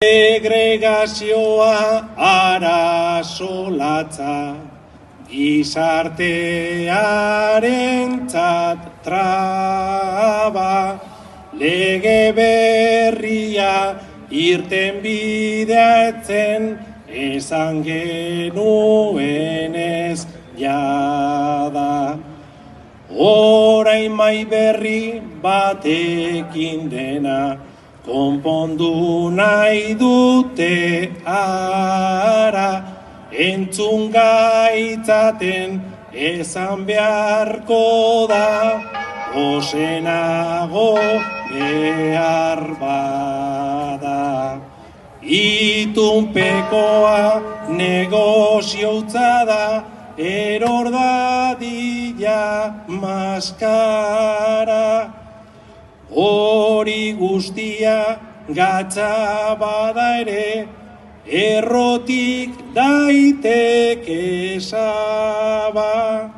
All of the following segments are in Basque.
Segregazioa arazo latza, gizartearentzat traba, lege berria irten bideatzen, esan genuenez jada. Orain mai berri batekin dena, konpondu nahi dute ara, entzun gaitzaten esan beharko da, osenago behar bada. Itunpekoa negozioutza da, eror dadila maskara. Hori guztia gatza bada ere, errotik daiteke saba.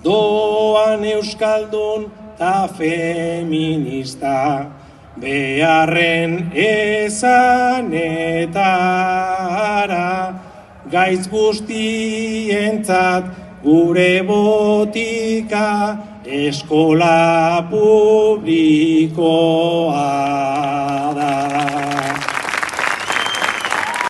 Doan euskaldun ta feminista, beharren esanetara, gaitz guztientzat gure botika, eskola publikoa.